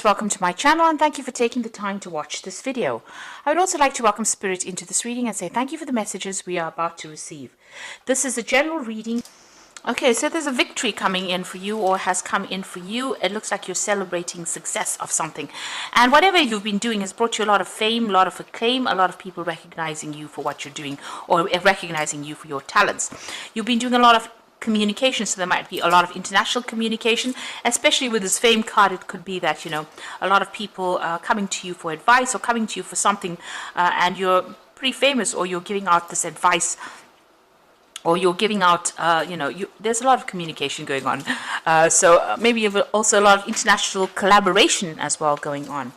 Welcome to my channel and thank you for taking the time to watch this video. I would also like to welcome Spirit into this reading and say thank you for the messages we are about to receive. This is a general reading. Okay, so there's a victory coming in for you or has come in for you. It looks like you're celebrating success of something. And whatever you've been doing has brought you a lot of fame, a lot of acclaim, a lot of people recognizing you for what you're doing or recognizing you for your talents. You've been doing a lot of communication, so there might be a lot of international communication, especially with this fame card. It could be that, you know, a lot of people coming to you for advice or coming to you for something, and you're pretty famous, or you're giving out this advice, or you're giving out, there's a lot of communication going on. So maybe you have also a lot of international collaboration as well going on.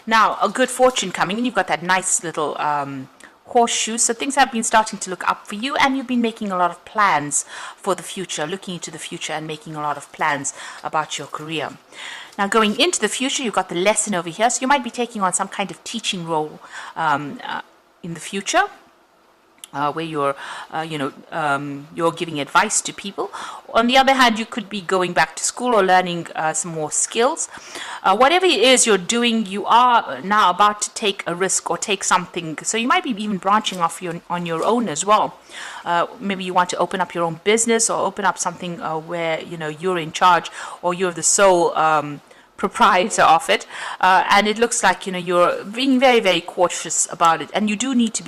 Now, a good fortune coming in. You've got that nice little horseshoe, so things have been starting to look up for you, and you've been making a lot of plans for the future, looking into the future and making a lot of plans about your career. Now, going into the future, you've got the lesson over here, so you might be taking on some kind of teaching role in the future, where you're giving advice to people. On the other hand, you could be going back to school or learning some more skills. Whatever it is you're doing, you are now about to take a risk or take something. So you might be even branching off on your own as well. Maybe you want to open up your own business or open up something where you're in charge, or you're the sole proprietor of it, and it looks like you're being very, very cautious about it, and you do need to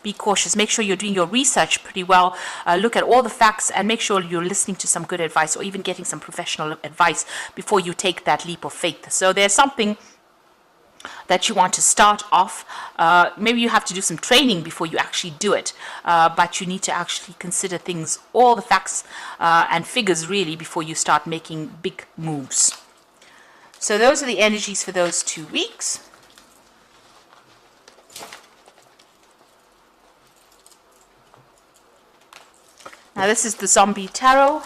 be cautious. Make sure you're doing your research pretty well, look at all the facts, and make sure you're listening to some good advice or even getting some professional advice before you take that leap of faith. So there's something that you want to start off. Maybe you have to do some training before you actually do it, but you need to actually consider things, all the facts and figures really, before you start making big moves. So those are the energies for those 2 weeks. Now this is the Zombie Tarot.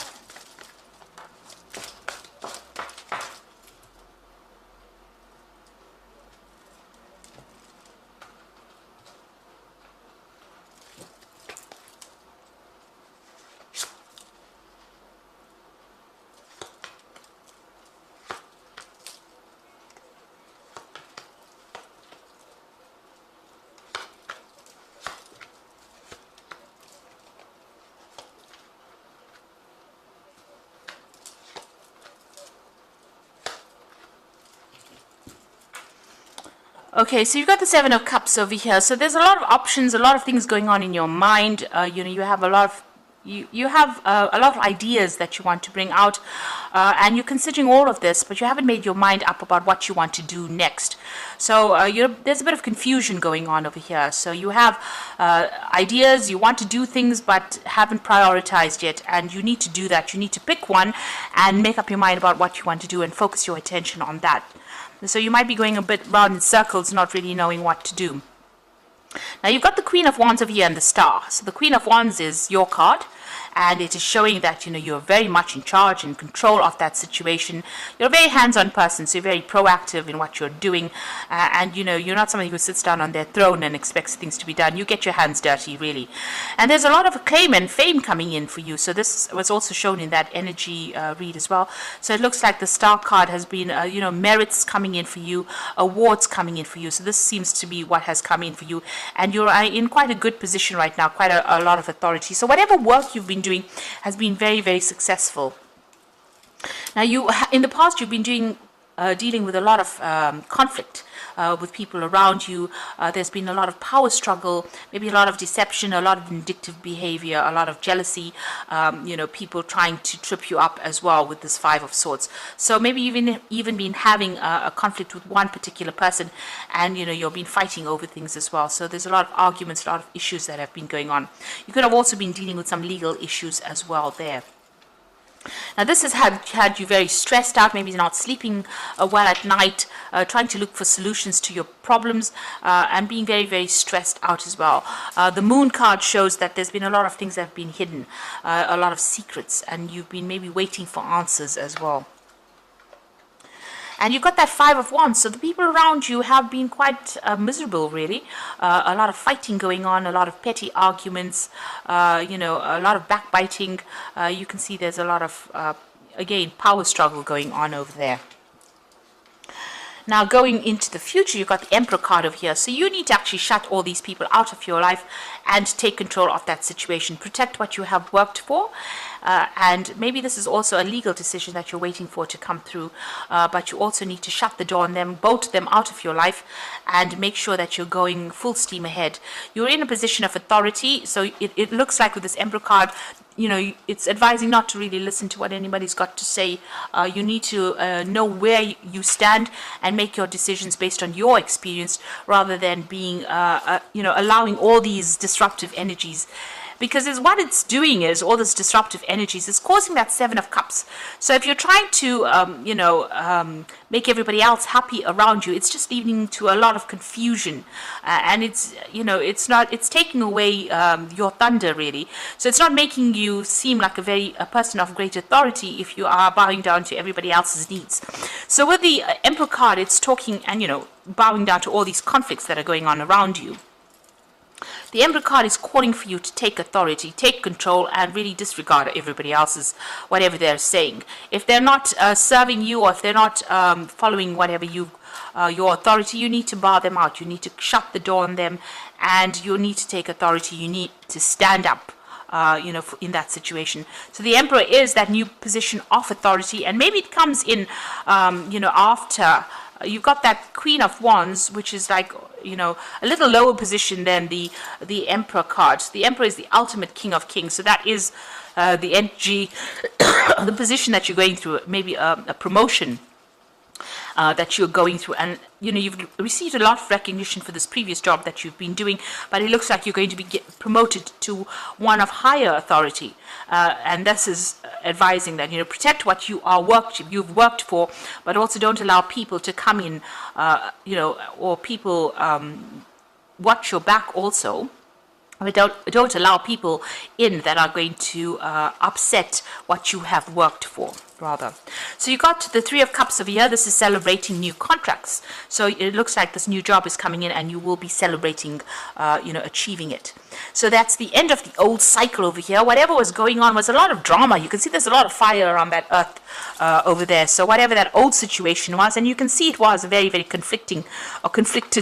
Okay, so you've got the Seven of Cups over here. So there's a lot of options, a lot of things going on in your mind. You have a lot of a lot of ideas that you want to bring out, and you're considering all of this, but you haven't made your mind up about what you want to do next. So there's a bit of confusion going on over here. So you have ideas, you want to do things, but haven't prioritized yet, and you need to do that. You need to pick one and make up your mind about what you want to do and focus your attention on that. So you might be going a bit round in circles, not really knowing what to do. Now you've got the Queen of Wands over here and the Star. So the Queen of Wands is your card, and it is showing that you're very much in charge and control of that situation. You're a very hands-on person, so you're very proactive in what you're doing, and you're not somebody who sits down on their throne and expects things to be done. You get your hands dirty, really. And there's a lot of acclaim and fame coming in for you, so this was also shown in that energy read as well. So it looks like the Star card has been merits coming in for you, awards coming in for you. So this seems to be what has come in for you, and you're in quite a good position right now, quite a lot of authority. So whatever work you've been doing has been very, very successful. Now in the past you've been dealing with a lot of conflict with people around you. There's been a lot of power struggle, maybe a lot of deception, a lot of vindictive behavior, a lot of jealousy, people trying to trip you up as well with this Five of Swords. So maybe you've even been having a conflict with one particular person, and you've been fighting over things as well. So there's a lot of arguments, a lot of issues that have been going on. You could have also been dealing with some legal issues as well there. Now this has had you very stressed out, maybe not sleeping well at night, trying to look for solutions to your problems, and being very, very stressed out as well. The Moon card shows that there's been a lot of things that have been hidden, a lot of secrets, and you've been maybe waiting for answers as well. And you've got that Five of Wands, so the people around you have been quite miserable, really. A lot of fighting going on, a lot of petty arguments, a lot of backbiting. You can see there's a lot of, again, power struggle going on over there. Now, going into the future, you've got the Emperor card over here. So you need to actually shut all these people out of your life and take control of that situation. Protect what you have worked for. And maybe this is also a legal decision that you're waiting for to come through. But you also need to shut the door on them, bolt them out of your life, and make sure that you're going full steam ahead. You're in a position of authority. So it looks like with this Emperor card, it's advising not to really listen to what anybody's got to say. You need to know where you stand and make your decisions based on your experience, rather than being, allowing all these disruptive energies. Because what it's doing is, all this disruptive energies is causing that Seven of Cups. So if you're trying to, make everybody else happy around you, it's just leading to a lot of confusion. And it's taking away your thunder, really. So it's not making you seem like a person of great authority if you are bowing down to everybody else's needs. So with the Emperor card, it's talking and, bowing down to all these conflicts that are going on around you. The Emperor card is calling for you to take authority, take control, and really disregard everybody else's, whatever they're saying. If they're not serving you, or if they're not following whatever your authority, you need to bar them out. You need to shut the door on them, and you need to take authority. You need to stand up. In that situation. So the Emperor is that new position of authority, and maybe it comes in, after you've got that Queen of Wands, which is like, a little lower position than the Emperor card. The Emperor is the ultimate King of Kings. So that is the energy, the position that you're going through, maybe a promotion that you're going through. And, you've received a lot of recognition for this previous job that you've been doing, but it looks like you're going to be promoted to one of higher authority. And this is advising that, protect what you've worked for, but also don't allow people to come in, or people watch your back also. But don't allow people in that are going to upset what you have worked for, rather. So you got the Three of Cups over here. This is celebrating new contracts. So it looks like this new job is coming in, and you will be celebrating, achieving it. So that's the end of the old cycle over here. Whatever was going on was a lot of drama. You can see there's a lot of fire around that earth over there. So whatever that old situation was, and you can see it was a very, very conflicted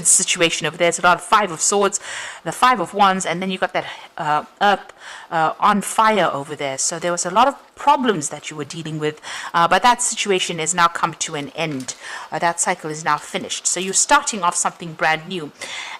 situation over there. There's a lot of Five of Swords, the Five of Wands, and then you got that earth on fire over there. So there was a lot of problems that you were dealing with, but that situation has now come to an end. That cycle is now finished. So you're starting off something brand new,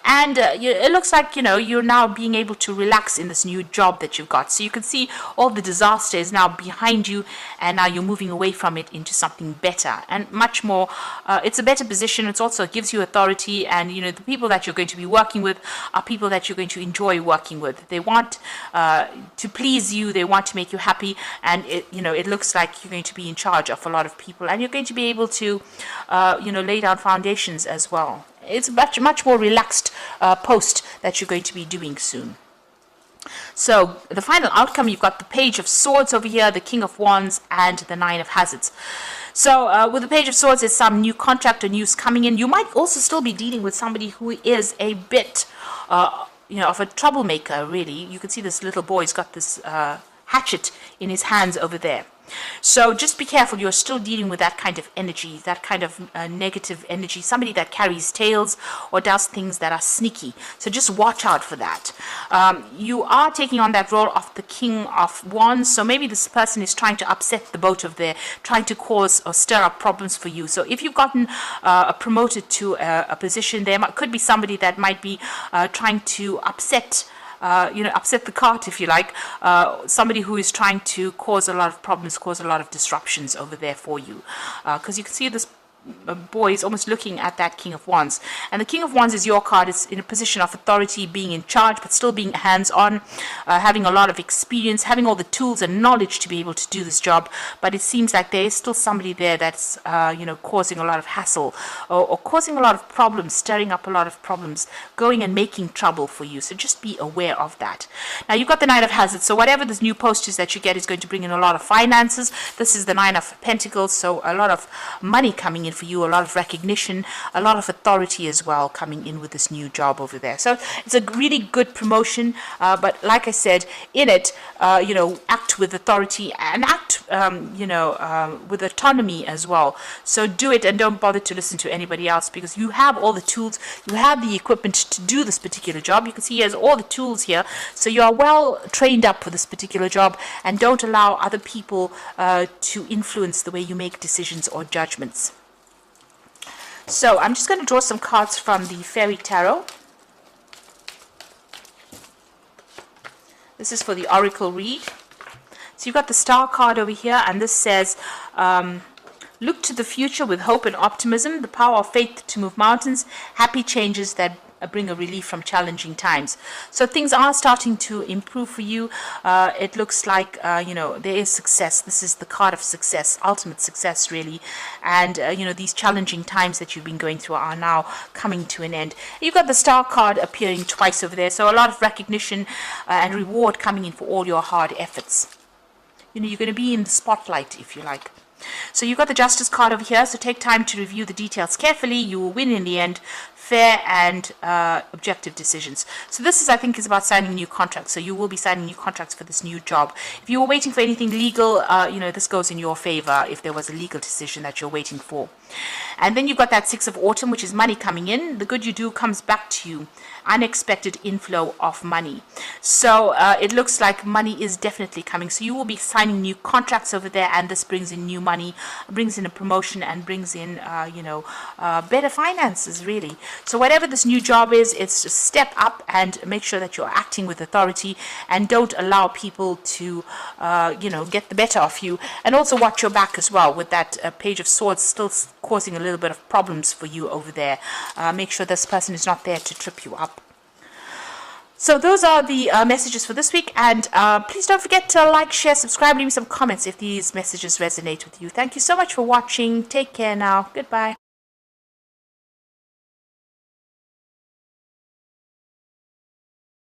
and it looks like you're now being able to relax in this new job that you've got. So you can see all the disaster is now behind you, and now you're moving away from it into something better and much more. It's a better position. It also gives you authority, and the people that you're going to be working with are people that you're going to enjoy working with. They want to please you. They want to make you happy, and it looks like you're going to be in charge of a lot of people, and you're going to be able to lay down foundations as well. It's a much more relaxed post that you're going to be doing soon. So the final outcome, you've got the Page of Swords over here, the King of Wands, and the Nine of Hazards. So with the Page of Swords, there's some new contract or news coming in. You might also still be dealing with somebody who is a bit of a troublemaker, really. You can see this little boy's got this hatchet in his hands over there. So just be careful. You're still dealing with that kind of energy, that kind of negative energy, somebody that carries tails or does things that are sneaky. So just watch out for that. You are taking on that role of the King of Wands. So maybe this person is trying to upset the boat of there, trying to cause or stir up problems for you. So if you've gotten promoted to a position, there could be somebody that might be trying to upset the cart, if you like, somebody who is trying to cause a lot of problems, cause a lot of disruptions over there for you. Because you can see this boy is almost looking at that King of Wands. And the King of Wands is your card. It's in a position of authority, being in charge, but still being hands-on, having a lot of experience, having all the tools and knowledge to be able to do this job. But it seems like there is still somebody there that's, causing a lot of hassle or causing a lot of problems, stirring up a lot of problems, going and making trouble for you. So just be aware of that. Now, you've got the Nine of Hazards. So whatever this new post is that you get is going to bring in a lot of finances. This is the Nine of Pentacles, so a lot of money coming in for you, a lot of recognition, a lot of authority as well coming in with this new job over there. So it's a really good promotion, but like I said, in it, act with authority and act, with autonomy as well. So do it and don't bother to listen to anybody else, because you have all the tools, you have the equipment to do this particular job. You can see he has all the tools here, so you are well trained up for this particular job, and don't allow other people to influence the way you make decisions or judgments. So I'm just going to draw some cards from the Fairy Tarot. This is for the Oracle read. So you've got the Star card over here, and this says, look to the future with hope and optimism, the power of faith to move mountains, happy changes that bring a relief from challenging times. So things are starting to improve for you. It looks like, there is success. This is the card of success, ultimate success, really. And, these challenging times that you've been going through are now coming to an end. You've got the Star card appearing twice over there. So a lot of recognition and reward coming in for all your hard efforts. You're going to be in the spotlight, if you like. So you've got the Justice card over here, so take time to review the details carefully. You will win in the end. Fair and objective decisions. So this is, I think, is about signing new contracts. So you will be signing new contracts for this new job. If you were waiting for anything legal, this goes in your favor if there was a legal decision that you're waiting for. And then you've got that Six of Autumn, which is money coming in. The good you do comes back to you. Unexpected inflow of money. So it looks like money is definitely coming. So you will be signing new contracts over there, and this brings in new money, brings in a promotion, and brings in, better finances, really. So whatever this new job is, it's just step up and make sure that you're acting with authority, and don't allow people to, get the better of you. And also watch your back as well, with that Page of Swords still causing a little bit of problems for you over there. Make sure this person is not there to trip you up. So those are the messages for this week, and please don't forget to like, share, subscribe, leave me some comments if these messages resonate with you. Thank you so much for watching. Take care now. Goodbye.